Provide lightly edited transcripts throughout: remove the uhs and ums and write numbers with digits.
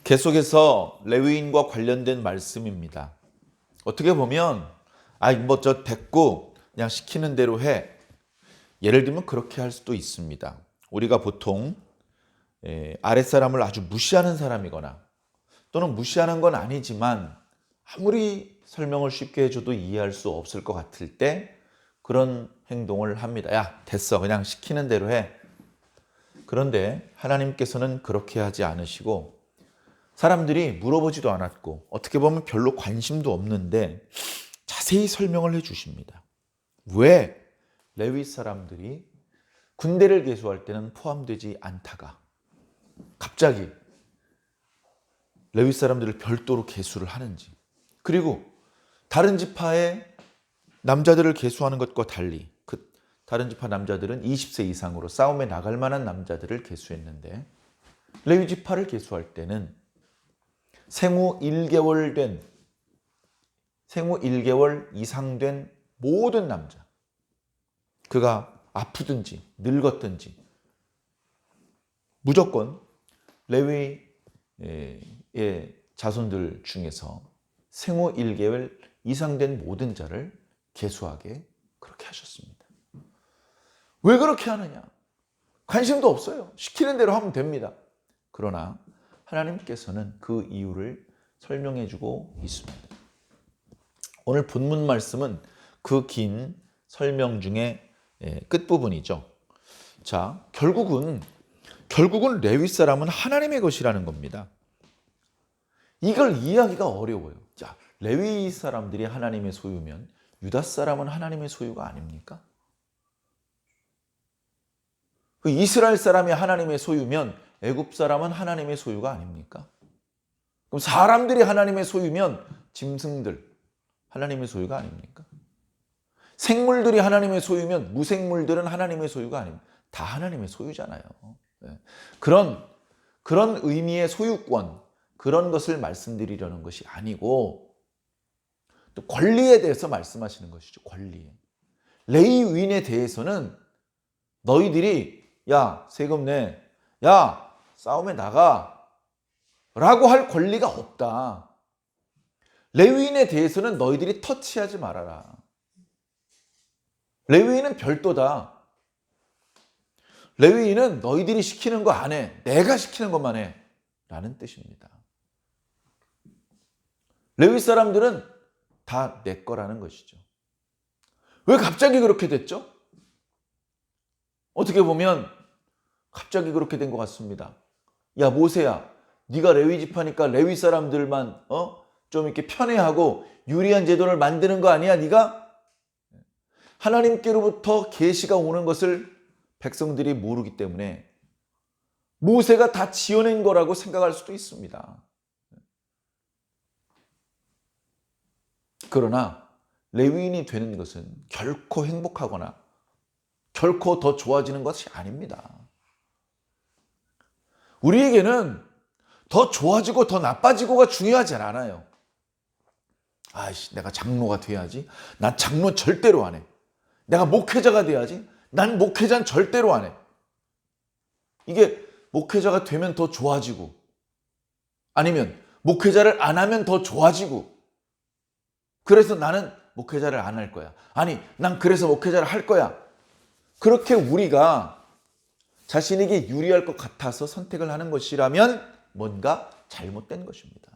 계속해서 레위인과 관련된 말씀입니다. 어떻게 보면 뭐 저 됐고 그냥 시키는 대로 해. 예를 들면 그렇게 할 수도 있습니다. 우리가 보통 아랫사람을 아주 무시하는 사람이거나 또는 무시하는 건 아니지만 아무리 설명을 쉽게 해줘도 이해할 수 없을 것 같을 때 그런 행동을 합니다. 야, 됐어. 그냥 시키는 대로 해. 그런데 하나님께서는 그렇게 하지 않으시고 사람들이 물어보지도 않았고 어떻게 보면 별로 관심도 없는데 자세히 설명을 해 주십니다. 왜 레위 사람들이 군대를 계수할 때는 포함되지 않다가 갑자기 레위 사람들을 별도로 계수를 하는지, 그리고 다른 지파의 남자들을 계수하는 것과 달리 그 다른 지파 남자들은 20세 이상으로 싸움에 나갈 만한 남자들을 계수했는데 레위 지파를 계수할 때는 생후 1개월 이상 된 모든 남자, 그가 아프든지 늙었든지 무조건 레위의 자손들 중에서 생후 1개월 이상 된 모든 자를 계수하게 그렇게 하셨습니다. 왜 그렇게 하느냐? 관심도 없어요. 시키는 대로 하면 됩니다. 그러나 하나님께서는 그 이유를 설명해 주고 있습니다. 오늘 본문 말씀은 그 긴 설명 중에 끝부분이죠. 자, 결국은 레위 사람은 하나님의 것이라는 겁니다. 이걸 이해하기가 어려워요. 자, 레위 사람들이 하나님의 소유면 유다 사람은 하나님의 소유가 아닙니까? 그 이스라엘 사람이 하나님의 소유면 애굽 사람은 하나님의 소유가 아닙니까? 그럼 사람들이 하나님의 소유면 짐승들 하나님의 소유가 아닙니까? 생물들이 하나님의 소유면 무생물들은 하나님의 소유가 아닙니다. 다 하나님의 소유잖아요. 그런 의미의 소유권, 그런 것을 말씀드리려는 것이 아니고 또 권리에 대해서 말씀하시는 것이죠. 권리. 레위인에 대해서는 너희들이 야, 세금 내, 야, 싸움에 나가 라고 할 권리가 없다. 레위인에 대해서는 너희들이 터치하지 말아라. 레위인은 별도다. 레위인은 너희들이 시키는 거 안 해. 내가 시키는 것만 해. 라는 뜻입니다. 레위 사람들은 다 내 거라는 것이죠. 왜 갑자기 그렇게 됐죠? 어떻게 보면 갑자기 그렇게 된 것 같습니다. 야, 모세야, 네가 레위 지파니까 레위 사람들만 좀 이렇게 편애하고 유리한 제도를 만드는 거 아니야, 네가? 하나님께로부터 계시가 오는 것을 백성들이 모르기 때문에 모세가 다 지어낸 거라고 생각할 수도 있습니다. 그러나 레위인이 되는 것은 결코 행복하거나 결코 더 좋아지는 것이 아닙니다. 우리에게는 더 좋아지고 더 나빠지고가 중요하지 않아요. 아이씨, 내가 장로가 돼야지. 난 장로 절대로 안 해. 내가 목회자가 돼야지. 난 목회자는 절대로 안 해. 이게 목회자가 되면 더 좋아지고 아니면 목회자를 안 하면 더 좋아지고 그래서 나는 목회자를 안 할 거야. 아니, 난 그래서 목회자를 할 거야. 그렇게 우리가 자신에게 유리할 것 같아서 선택을 하는 것이라면 뭔가 잘못된 것입니다.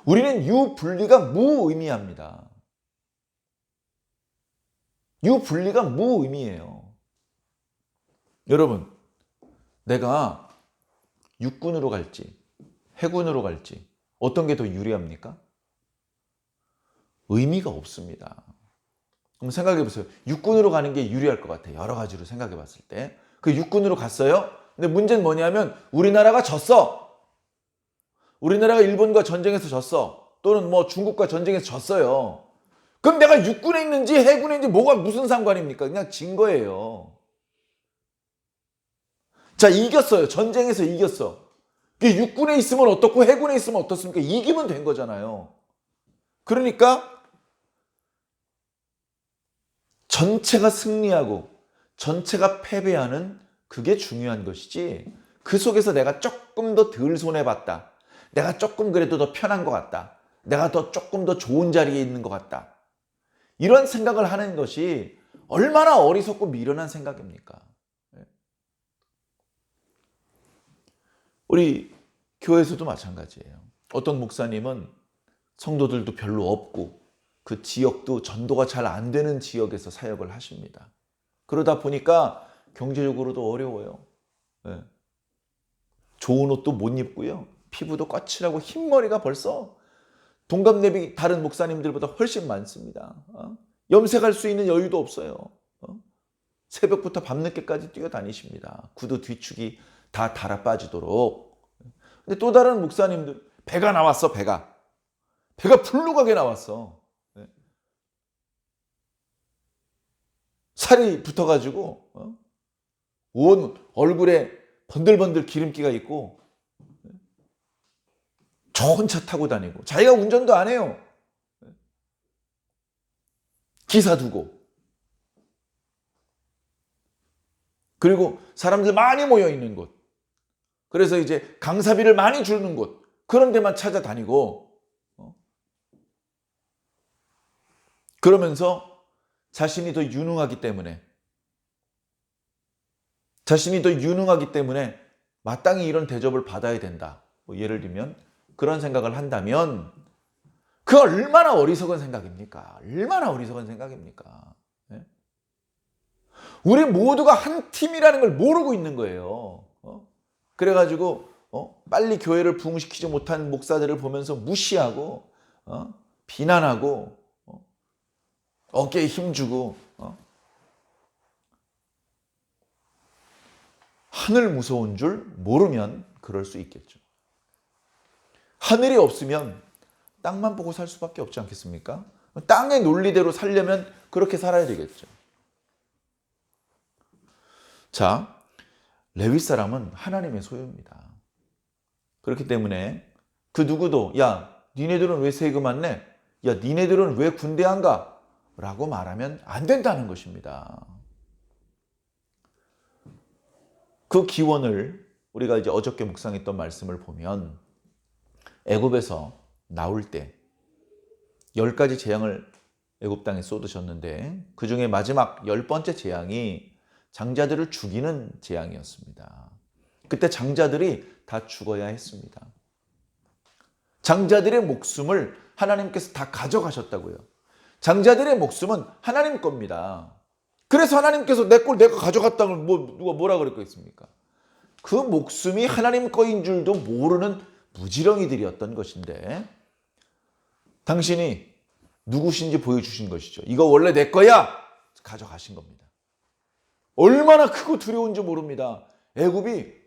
우리는 유분리가 무의미합니다. 유분리가 무의미해요. 여러분, 내가 육군으로 갈지 해군으로 갈지 어떤 게 더 유리합니까? 의미가 없습니다. 그럼 생각해 보세요. 육군으로 가는 게 유리할 것 같아요. 여러 가지로 생각해 봤을 때. 그 육군으로 갔어요. 근데 문제는 뭐냐면 우리나라가 졌어. 우리나라가 일본과 전쟁에서 졌어. 또는 뭐 중국과 전쟁에서 졌어요. 그럼 내가 육군에 있는지 해군에 있는지 뭐가 무슨 상관입니까? 그냥 진 거예요. 자, 이겼어요. 전쟁에서 이겼어. 육군에 있으면 어떻고 해군에 있으면 어떻습니까? 이기면 된 거잖아요. 그러니까 전체가 승리하고 전체가 패배하는 그게 중요한 것이지 그 속에서 내가 조금 더 덜 손해봤다. 내가 조금 그래도 더 편한 것 같다. 내가 조금 더 좋은 자리에 있는 것 같다. 이런 생각을 하는 것이 얼마나 어리석고 미련한 생각입니까? 우리 교회에서도 마찬가지예요. 어떤 목사님은 성도들도 별로 없고 그 지역도 전도가 잘 안 되는 지역에서 사역을 하십니다. 그러다 보니까 경제적으로도 어려워요. 좋은 옷도 못 입고요. 피부도 거칠하고 흰머리가 벌써 동갑내비 다른 목사님들보다 훨씬 많습니다. 염색할 수 있는 여유도 없어요. 새벽부터 밤늦게까지 뛰어다니십니다. 구두 뒤축이 다 달아 빠지도록. 근데 또 다른 목사님들 배가 나왔어. 배가 불룩하게 나왔어. 살이 붙어가지고 온 얼굴에 번들번들 기름기가 있고 좋은 차 타고 다니고 자기가 운전도 안 해요. 기사 두고. 그리고 사람들 많이 모여 있는 곳. 그래서 이제 강사비를 많이 주는 곳. 그런 데만 찾아다니고 그러면서 자신이 더 유능하기 때문에 마땅히 이런 대접을 받아야 된다. 예를 들면 그런 생각을 한다면 그 얼마나 어리석은 생각입니까? 얼마나 어리석은 생각입니까? 우리 모두가 한 팀이라는 걸 모르고 있는 거예요. 그래가지고 빨리 교회를 부흥시키지 못한 목사들을 보면서 무시하고 비난하고 어깨에 힘주고 하늘 무서운 줄 모르면 그럴 수 있겠죠. 하늘이 없으면 땅만 보고 살 수밖에 없지 않겠습니까? 땅의 논리대로 살려면 그렇게 살아야 되겠죠. 자, 레위 사람은 하나님의 소유입니다. 그렇기 때문에 그 누구도 야, 니네들은 왜 세금 안 내? 야, 니네들은 왜 군대 안 가? 라고 말하면 안 된다는 것입니다. 그 기원을 우리가 이제 어저께 묵상했던 말씀을 보면 애굽에서 나올 때 10가지 재앙을 애굽 땅에 쏟으셨는데 그 중에 마지막 10번째 재앙이 장자들을 죽이는 재앙이었습니다. 그때 장자들이 다 죽어야 했습니다. 장자들의 목숨을 하나님께서 다 가져가셨다고요. 장자들의 목숨은 하나님 겁니다. 그래서 하나님께서 내 꼴 내가 가져갔다는 누가 뭐라 그랬겠습니까? 그 목숨이 하나님 거인 줄도 모르는 무지렁이들이었던 것인데 당신이 누구신지 보여주신 것이죠. 이거 원래 내 거야! 가져가신 겁니다. 얼마나 크고 두려운지 모릅니다. 애굽이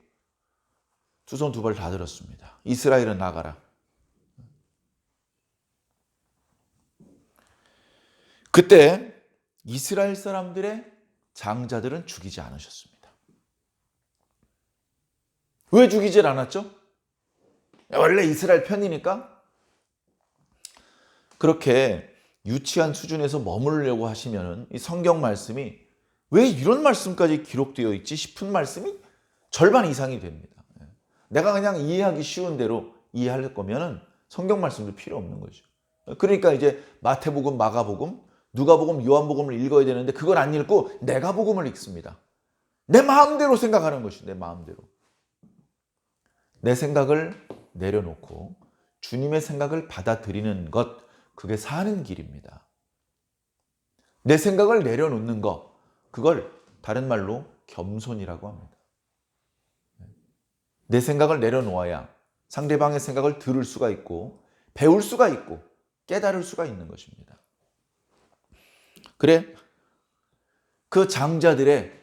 두 손 두 발 다 들었습니다. 이스라엘은 나가라. 그때 이스라엘 사람들의 장자들은 죽이지 않으셨습니다. 왜 죽이질 않았죠? 원래 이스라엘 편이니까? 그렇게 유치한 수준에서 머무르려고 하시면 이 성경 말씀이 왜 이런 말씀까지 기록되어 있지 싶은 말씀이 절반 이상이 됩니다. 내가 그냥 이해하기 쉬운 대로 이해할 거면 성경 말씀도 필요 없는 거죠. 그러니까 이제 마태복음, 마가복음, 누가복음, 요한복음을 읽어야 되는데 그걸 안 읽고 내가 복음을 읽습니다. 내 마음대로 생각하는 것이 내 마음대로. 내 생각을 내려놓고 주님의 생각을 받아들이는 것, 그게 사는 길입니다. 내 생각을 내려놓는 것, 그걸 다른 말로 겸손이라고 합니다. 내 생각을 내려놓아야 상대방의 생각을 들을 수가 있고 배울 수가 있고 깨달을 수가 있는 것입니다. 그래, 그 장자들의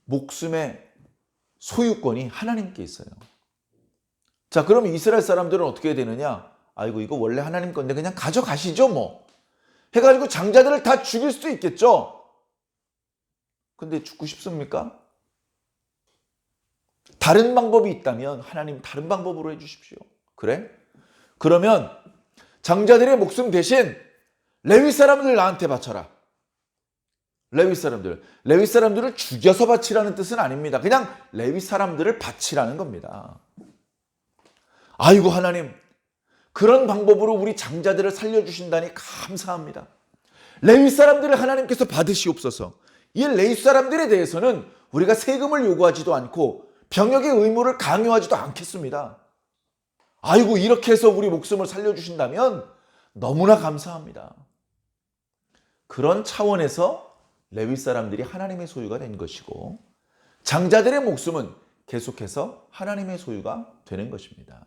목숨의 소유권이 하나님께 있어요. 자, 그럼 이스라엘 사람들은 어떻게 해야 되느냐? 아이고, 이거 원래 하나님 건데 그냥 가져가시죠 뭐. 해가지고 장자들을 다 죽일 수도 있겠죠. 근데 죽고 싶습니까? 다른 방법이 있다면 하나님 다른 방법으로 해주십시오. 그래? 그러면 장자들의 목숨 대신 레위 사람들 나한테 바쳐라. 레위 사람들을 죽여서 바치라는 뜻은 아닙니다. 그냥 레위 사람들을 바치라는 겁니다. 아이고 하나님, 그런 방법으로 우리 장자들을 살려주신다니 감사합니다. 레위 사람들을 하나님께서 받으시옵소서. 이 레위 사람들에 대해서는 우리가 세금을 요구하지도 않고 병역의 의무를 강요하지도 않겠습니다. 아이고, 이렇게 해서 우리 목숨을 살려주신다면 너무나 감사합니다. 그런 차원에서 레위 사람들이 하나님의 소유가 된 것이고, 장자들의 목숨은 계속해서 하나님의 소유가 되는 것입니다.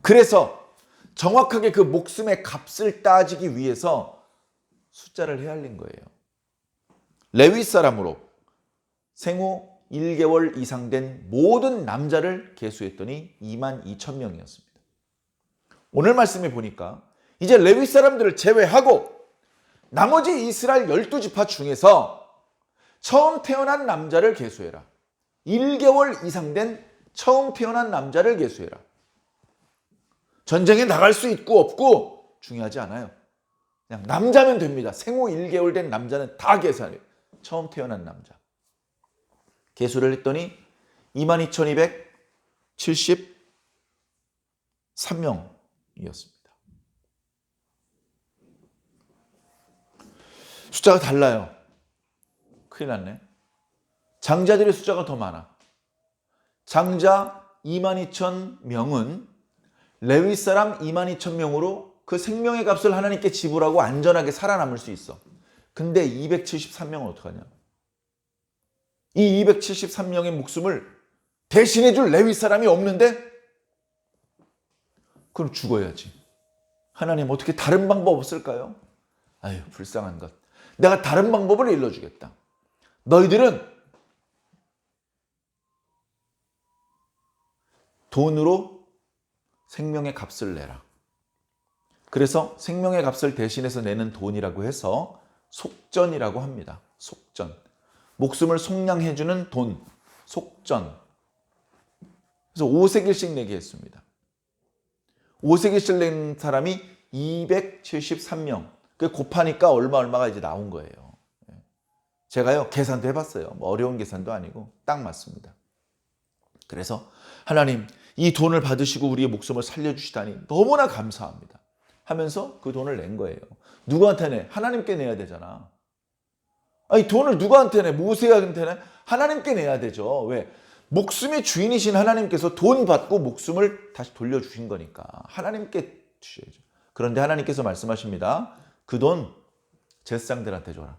그래서 정확하게 그 목숨의 값을 따지기 위해서 숫자를 헤아린 거예요. 레위 사람으로 생후 1개월 이상 된 모든 남자를 계수했더니 22,000명이었습니다. 오늘 말씀에 보니까 이제 레위 사람들을 제외하고 나머지 이스라엘 12지파 중에서 처음 태어난 남자를 계수해라. 1개월 이상 된 처음 태어난 남자를 계수해라. 전쟁에 나갈 수 있고 없고 중요하지 않아요. 그냥 남자면 됩니다. 생후 1개월 된 남자는 다 계산해요. 처음 태어난 남자. 계수를 했더니 22,273명이었습니다. 숫자가 달라요. 큰일 났네. 장자들의 숫자가 더 많아. 장자 22,000명은 레위 사람 22,000명으로 그 생명의 값을 하나님께 지불하고 안전하게 살아남을 수 있어. 근데 273명은 어떡하냐? 이 273명의 목숨을 대신해 줄 레위 사람이 없는데? 그럼 죽어야지. 하나님, 어떻게 다른 방법 없을까요? 아유, 불쌍한 것. 내가 다른 방법을 일러주겠다. 너희들은 돈으로 생명의 값을 내라. 그래서 생명의 값을 대신해서 내는 돈이라고 해서 속전이라고 합니다. 속전. 목숨을 속량해주는 돈, 속전. 그래서 5세겔씩 내게 했습니다. 5세겔씩 낸 사람이 273명. 그 곱하니까 얼마가 이제 나온 거예요. 제가요, 계산도 해봤어요. 뭐 어려운 계산도 아니고 딱 맞습니다. 그래서 하나님, 이 돈을 받으시고 우리의 목숨을 살려주시다니 너무나 감사합니다 하면서 그 돈을 낸 거예요. 누구한테 내? 하나님께 내야 되잖아. 아니, 돈을 누구한테 내? 모세한테 내? 하나님께 내야 되죠. 왜? 목숨의 주인이신 하나님께서 돈 받고 목숨을 다시 돌려주신 거니까 하나님께 주셔야죠. 그런데 하나님께서 말씀하십니다. 그 돈 제사장들한테 줘라.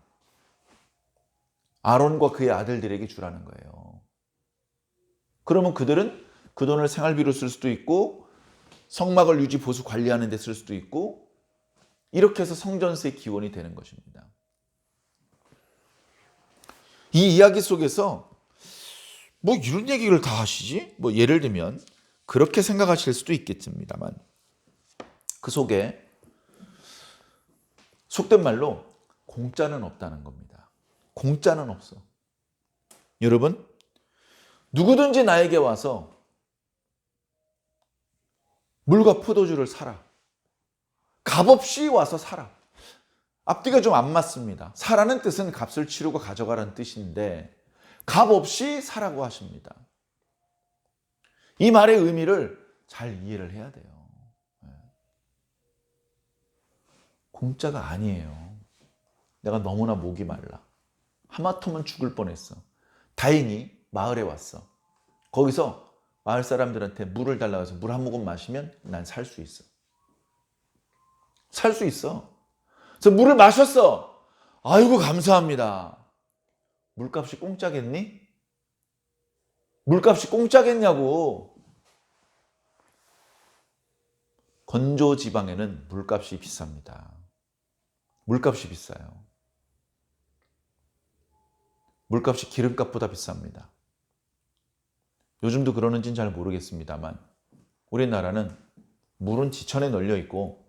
아론과 그의 아들들에게 주라는 거예요. 그러면 그들은 그 돈을 생활비로 쓸 수도 있고 성막을 유지 보수 관리하는 데 쓸 수도 있고 이렇게 해서 성전세의 기원이 되는 것입니다. 이 이야기 속에서 뭐 이런 얘기를 다 하시지? 뭐 예를 들면 그렇게 생각하실 수도 있겠습니다만 그 속에 속된 말로 공짜는 없다는 겁니다. 공짜는 없어. 여러분, 누구든지 나에게 와서 물과 포도주를 사라. 값없이 와서 사라. 앞뒤가 좀 안 맞습니다. 사라는 뜻은 값을 치르고 가져가라는 뜻인데 값없이 사라고 하십니다. 이 말의 의미를 잘 이해를 해야 돼요. 공짜가 아니에요. 내가 너무나 목이 말라. 하마터면 죽을 뻔했어. 다행히 마을에 왔어. 거기서 마을 사람들한테 물을 달라고 해서 물 한 모금 마시면 난 살 수 있어. 살 수 있어. 그래서 물을 마셨어. 아이고 감사합니다. 물값이 공짜겠니? 물값이 공짜겠냐고. 건조 지방에는 물값이 비쌉니다. 물값이 비싸요. 물값이 기름값보다 비쌉니다. 요즘도 그러는지는 잘 모르겠습니다만 우리나라는 물은 지천에 널려 있고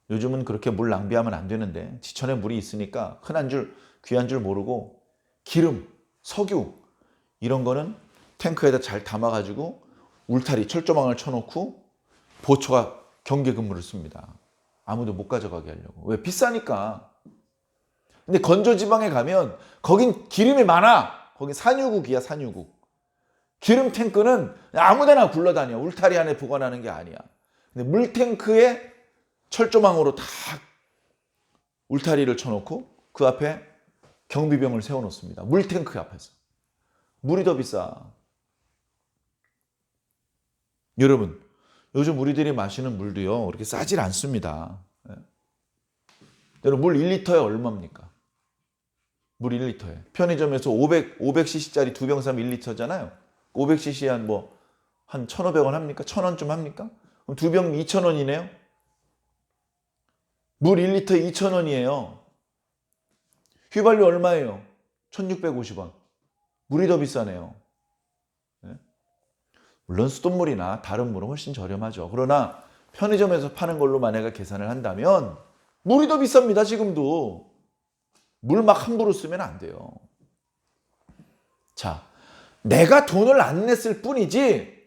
요즘은 그렇게 물 낭비하면 안 되는데 지천에 물이 있으니까 흔한 줄 귀한 줄 모르고 기름, 석유 이런 거는 탱크에다 잘 담아가지고 울타리, 철조망을 쳐놓고 보초가 경계 근무를 씁니다. 아무도 못 가져가게 하려고. 왜? 비싸니까. 근데 건조지방에 가면 거긴 기름이 많아. 거긴 산유국이야, 산유국. 기름 탱크는 아무데나 굴러다녀. 울타리 안에 보관하는 게 아니야. 근데 물탱크에 철조망으로 다 울타리를 쳐놓고 그 앞에 경비병을 세워놓습니다. 물탱크 앞에서. 물이 더 비싸. 여러분, 요즘 우리들이 마시는 물도요, 그렇게 싸질 않습니다. 여러분, 물 1리터에 얼마입니까? 물 1리터에. 편의점에서 500cc짜리 두 병 사면 1리터잖아요. 500cc 한 1,500원 합니까? 1,000원쯤 합니까? 그럼 두 병 2,000원이네요? 물 1리터에 2,000원이에요. 휘발유 얼마예요? 1,650원. 물이 더 비싸네요. 물론 수돗물이나 다른 물은 훨씬 저렴하죠. 그러나 편의점에서 파는 걸로 만약에 계산을 한다면 물이 더 비쌉니다. 지금도. 물 막 함부로 쓰면 안 돼요. 자, 내가 돈을 안 냈을 뿐이지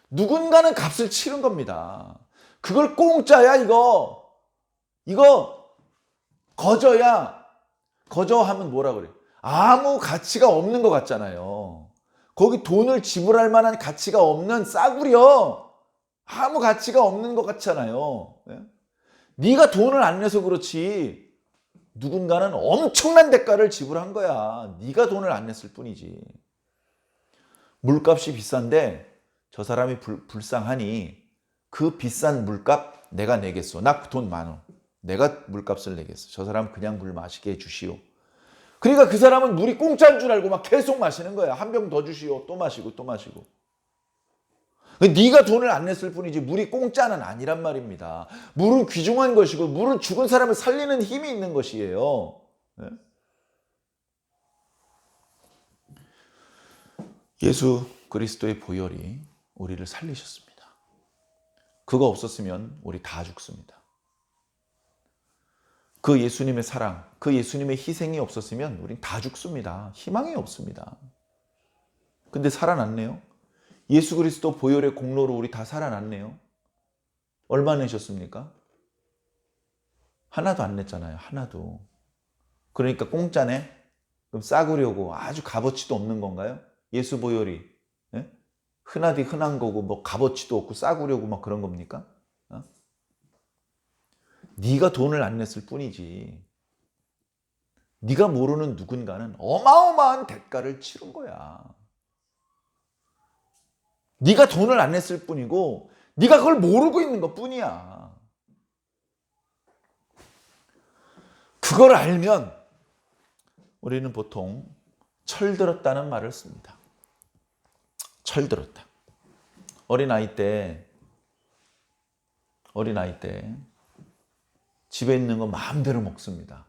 누군가는 값을 치른 겁니다. 그걸 공짜야 이거. 이거 거저야. 거저하면 뭐라 그래? 아무 가치가 없는 것 같잖아요. 거기 돈을 지불할 만한 가치가 없는 싸구려. 아무 가치가 없는 것 같잖아요. 네가 돈을 안 내서 그렇지 누군가는 엄청난 대가를 지불한 거야. 네가 돈을 안 냈을 뿐이지. 물값이 비싼데 저 사람이 불쌍하니 그 비싼 물값 내가 내겠어. 나 돈 많어. 내가 물값을 내겠어. 저 사람 그냥 물 마시게 해주시오. 그러니까 그 사람은 물이 공짜인 줄 알고 막 계속 마시는 거야. 한 병 더 주시오. 또 마시고 또 마시고. 네가 돈을 안 냈을 뿐이지 물이 공짜는 아니란 말입니다. 물은 귀중한 것이고 물은 죽은 사람을 살리는 힘이 있는 것이에요. 예수 그리스도의 보혈이 우리를 살리셨습니다. 그거 없었으면 우리 다 죽습니다. 그 예수님의 사랑, 그 예수님의 희생이 없었으면 우린 다 죽습니다. 희망이 없습니다. 근데 살아났네요. 예수 그리스도 보혈의 공로로 우리 다 살아났네요. 얼마 내셨습니까? 하나도 안 냈잖아요. 하나도. 그러니까 공짜네? 그럼 싸구려고 아주 값어치도 없는 건가요? 예수 보혈이 흔하디 흔한 거고 뭐 값어치도 없고 싸구려고 막 그런 겁니까? 네가 돈을 안 냈을 뿐이지 네가 모르는 누군가는 어마어마한 대가를 치른 거야. 네가 돈을 안 냈을 뿐이고 네가 그걸 모르고 있는 것뿐이야. 그걸 알면 우리는 보통 철들었다는 말을 씁니다. 철들었다. 어린아이 때 집에 있는 거 마음대로 먹습니다.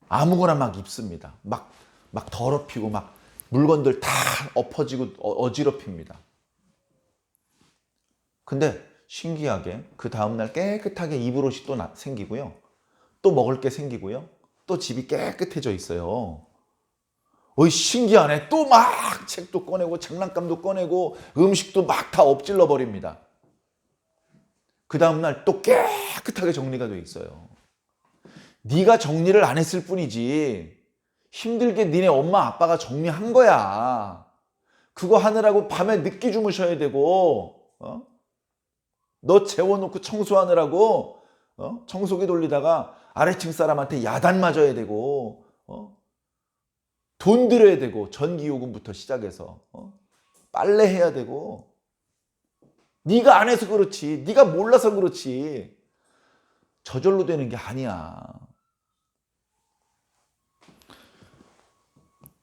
아무거나 막 입습니다. 막 더럽히고 막 물건들 다 엎어지고 어지럽힙니다. 근데 신기하게 그 다음날 깨끗하게 입을 옷이 또 생기고요. 또 먹을 게 생기고요. 또 집이 깨끗해져 있어요. 어이 신기하네. 또 막 책도 꺼내고 장난감도 꺼내고 음식도 막 다 엎질러 버립니다. 그 다음날 또 깨끗하게 정리가 돼 있어요. 네가 정리를 안 했을 뿐이지 힘들게 니네 엄마 아빠가 정리한 거야. 그거 하느라고 밤에 늦게 주무셔야 되고 너 재워놓고 청소하느라고 청소기 돌리다가 아래층 사람한테 야단 맞아야 되고 돈 들여야 되고 전기요금부터 시작해서 빨래 해야 되고 네가 안 해서 그렇지 네가 몰라서 그렇지 저절로 되는 게 아니야.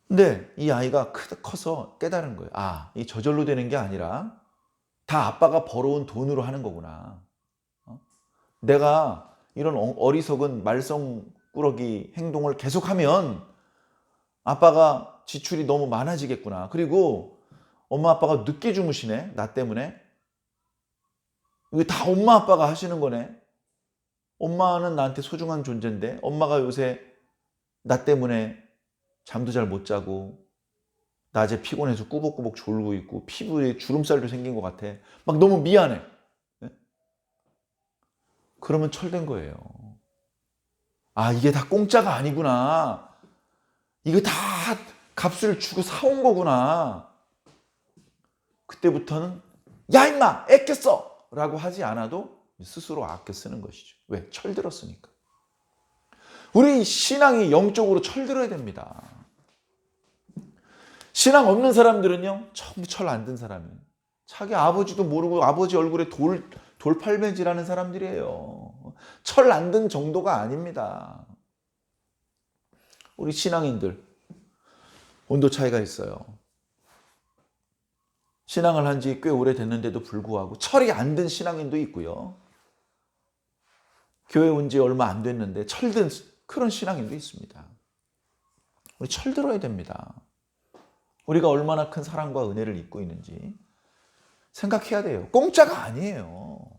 근데 이 아이가 커서 깨달은 거예요. 아, 이 저절로 되는 게 아니라 다 아빠가 벌어온 돈으로 하는 거구나. 내가 이런 어리석은 말썽꾸러기 행동을 계속하면 아빠가 지출이 너무 많아지겠구나. 그리고 엄마 아빠가 늦게 주무시네. 나 때문에. 이거 다 엄마 아빠가 하시는 거네. 엄마는 나한테 소중한 존재인데 엄마가 요새 나 때문에 잠도 잘 못 자고 낮에 피곤해서 꾸벅꾸벅 졸고 있고 피부에 주름살도 생긴 것 같아. 막 너무 미안해. 그러면 철된 거예요. 아, 이게 다 공짜가 아니구나. 이거 다 값을 주고 사온 거구나. 그때부터는 야 임마 아껴 써! 라고 하지 않아도 스스로 아껴 쓰는 것이죠. 왜? 철들었으니까. 우리 신앙이 영적으로 철들어야 됩니다. 신앙 없는 사람들은요, 전부 철 안 든 사람이에요. 자기 아버지도 모르고 아버지 얼굴에 돌팔매질하는 사람들이에요. 철 안 든 정도가 아닙니다. 우리 신앙인들 온도 차이가 있어요. 신앙을 한 지 꽤 오래됐는데도 불구하고 철이 안 든 신앙인도 있고요. 교회 온 지 얼마 안 됐는데 철든 그런 신앙인도 있습니다. 우리 철들어야 됩니다. 우리가 얼마나 큰 사랑과 은혜를 입고 있는지 생각해야 돼요. 공짜가 아니에요.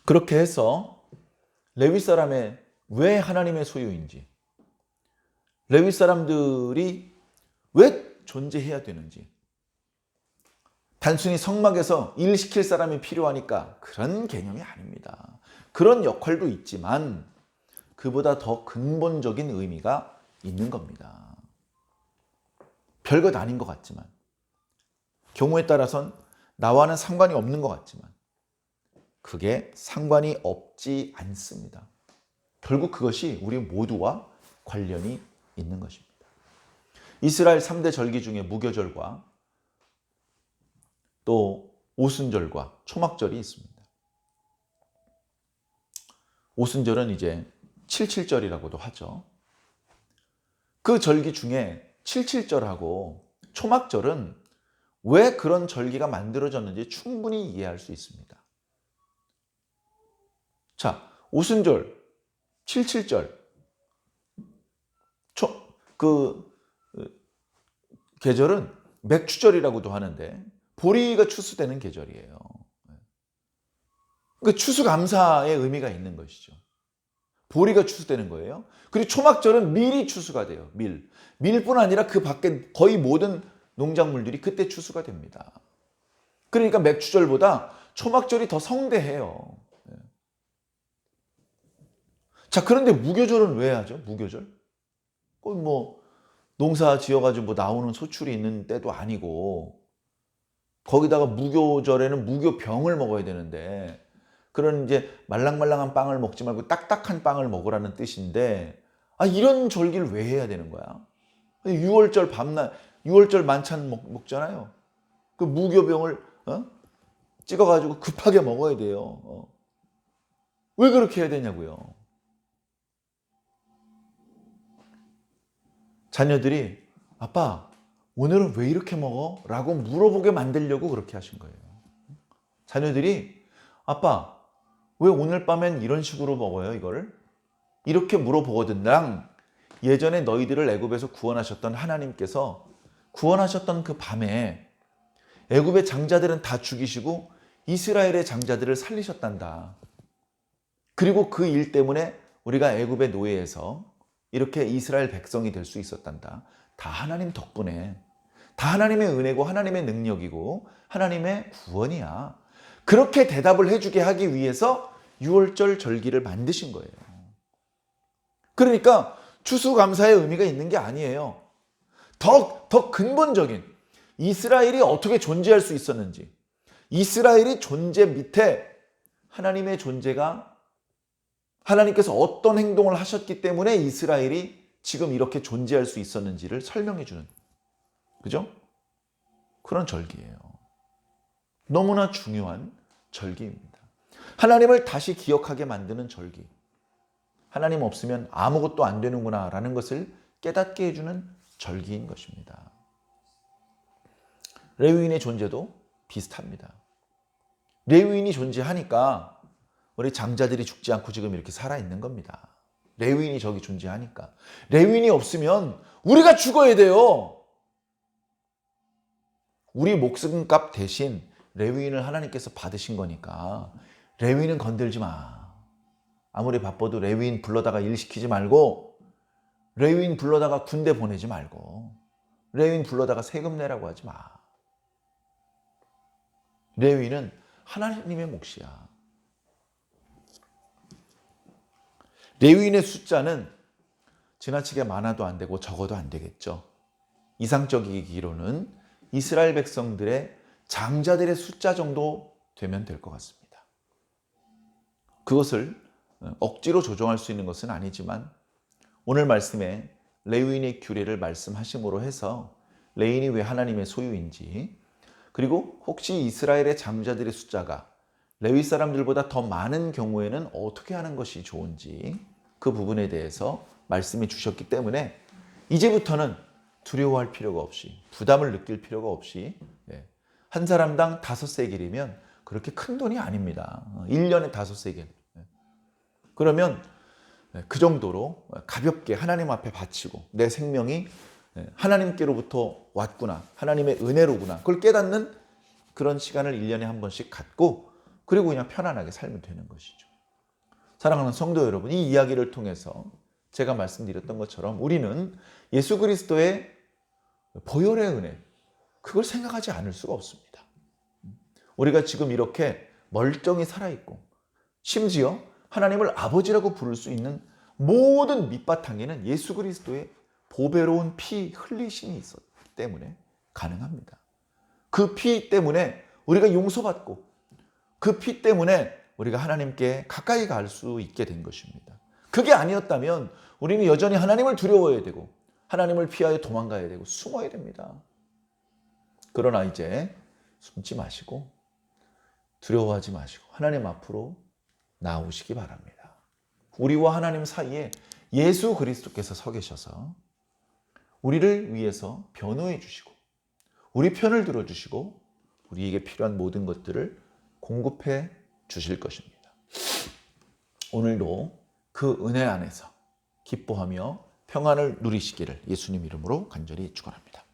그렇게 해서 레위 사람의 왜 하나님의 소유인지, 레위 사람들이 왜 존재해야 되는지, 단순히 성막에서 일 시킬 사람이 필요하니까 그런 개념이 아닙니다. 그런 역할도 있지만 그보다 더 근본적인 의미가 있는 겁니다. 별것 아닌 것 같지만, 경우에 따라선 나와는 상관이 없는 것 같지만 그게 상관이 없지 않습니다. 결국 그것이 우리 모두와 관련이 있는 것입니다. 이스라엘 3대 절기 중에 무교절과 또 오순절과 초막절이 있습니다. 오순절은 이제 77절이라고도 하죠. 그 절기 중에 77절하고 초막절은 왜 그런 절기가 만들어졌는지 충분히 이해할 수 있습니다. 자, 오순절, 77절, 그 계절은 맥추절이라고도 하는데 보리가 추수되는 계절이에요. 그 추수감사의 의미가 있는 것이죠. 보리가 추수되는 거예요. 그리고 초막절은 밀이 추수가 돼요. 밀뿐 아니라 그 밖에 거의 모든 농작물들이 그때 추수가 됩니다. 그러니까 맥추절보다 초막절이 더 성대해요. 자, 그런데 무교절은 왜 하죠? 무교절? 뭐 농사 지어가지고 뭐 나오는 소출이 있는 때도 아니고, 거기다가 무교절에는 무교병을 먹어야 되는데, 그런 이제 말랑말랑한 빵을 먹지 말고 딱딱한 빵을 먹으라는 뜻인데, 이런 절기를 왜 해야 되는 거야? 6월절 밤날 6월절 만찬 먹잖아요. 그 무교병을 찍어가지고 급하게 먹어야 돼요. 왜 그렇게 해야 되냐고요. 자녀들이 아빠 오늘은 왜 이렇게 먹어? 라고 물어보게 만들려고 그렇게 하신 거예요. 자녀들이 아빠 왜 오늘 밤엔 이런 식으로 먹어요 이거를? 이렇게 물어보거든. 랑 예전에 너희들을 애굽에서 구원하셨던 하나님께서 구원하셨던 그 밤에 애굽의 장자들은 다 죽이시고 이스라엘의 장자들을 살리셨단다. 그리고 그 일 때문에 우리가 애굽의 노예에서 이렇게 이스라엘 백성이 될 수 있었단다. 다 하나님 덕분에, 다 하나님의 은혜고 하나님의 능력이고 하나님의 구원이야. 그렇게 대답을 해주게 하기 위해서 6월절 절기를 만드신 거예요. 그러니까 추수감사의 의미가 있는 게 아니에요. 더 근본적인, 이스라엘이 어떻게 존재할 수 있었는지, 이스라엘이 존재 밑에 하나님의 존재가, 하나님께서 어떤 행동을 하셨기 때문에 이스라엘이 지금 이렇게 존재할 수 있었는지를 설명해 주는, 그죠? 그런 절기예요. 너무나 중요한 절기입니다. 하나님을 다시 기억하게 만드는 절기. 하나님 없으면 아무것도 안 되는구나 라는 것을 깨닫게 해주는 절기인 것입니다. 레위인의 존재도 비슷합니다. 레위인이 존재하니까 우리 장자들이 죽지 않고 지금 이렇게 살아있는 겁니다. 레위인이 저기 존재하니까. 레위인이 없으면 우리가 죽어야 돼요. 우리 목숨값 대신 레위인을 하나님께서 받으신 거니까 레위인은 건들지 마. 아무리 바빠도 레위인 불러다가 일 시키지 말고, 레위인 불러다가 군대 보내지 말고, 레위인 불러다가 세금 내라고 하지 마. 레위인은 하나님의 몫이야. 레위인의 숫자는 지나치게 많아도 안 되고 적어도 안 되겠죠. 이상적이기로는 이스라엘 백성들의 장자들의 숫자 정도 되면 될 것 같습니다. 그것을 억지로 조정할 수 있는 것은 아니지만 오늘 말씀에 레위인의 규례를 말씀하심으로 해서 레위인이 왜 하나님의 소유인지, 그리고 혹시 이스라엘의 장자들의 숫자가 레위 사람들보다 더 많은 경우에는 어떻게 하는 것이 좋은지 그 부분에 대해서 말씀해 주셨기 때문에 이제부터는 두려워할 필요가 없이, 부담을 느낄 필요가 없이, 한 사람당 5세겔이면 그렇게 큰 돈이 아닙니다. 1년에 5세겔. 그러면 그 정도로 가볍게 하나님 앞에 바치고 내 생명이 하나님께로부터 왔구나, 하나님의 은혜로구나, 그걸 깨닫는 그런 시간을 1년에 한 번씩 갖고 그리고 그냥 편안하게 살면 되는 것이죠. 사랑하는 성도 여러분, 이 이야기를 통해서 제가 말씀드렸던 것처럼 우리는 예수 그리스도의 보혈의 은혜, 그걸 생각하지 않을 수가 없습니다. 우리가 지금 이렇게 멀쩡히 살아있고 심지어 하나님을 아버지라고 부를 수 있는 모든 밑바탕에는 예수 그리스도의 보배로운 피 흘리심이 있었기 때문에 가능합니다. 그 피 때문에 우리가 용서받고 그 피 때문에 우리가 하나님께 가까이 갈 수 있게 된 것입니다. 그게 아니었다면 우리는 여전히 하나님을 두려워해야 되고 하나님을 피하여 도망가야 되고 숨어야 됩니다. 그러나 이제 숨지 마시고 두려워하지 마시고 하나님 앞으로 나오시기 바랍니다. 우리와 하나님 사이에 예수 그리스도께서 서 계셔서 우리를 위해서 변호해 주시고 우리 편을 들어주시고 우리에게 필요한 모든 것들을 공급해 주실 것입니다. 오늘도 그 은혜 안에서 기뻐하며 평안을 누리시기를 예수님 이름으로 간절히 축원합니다.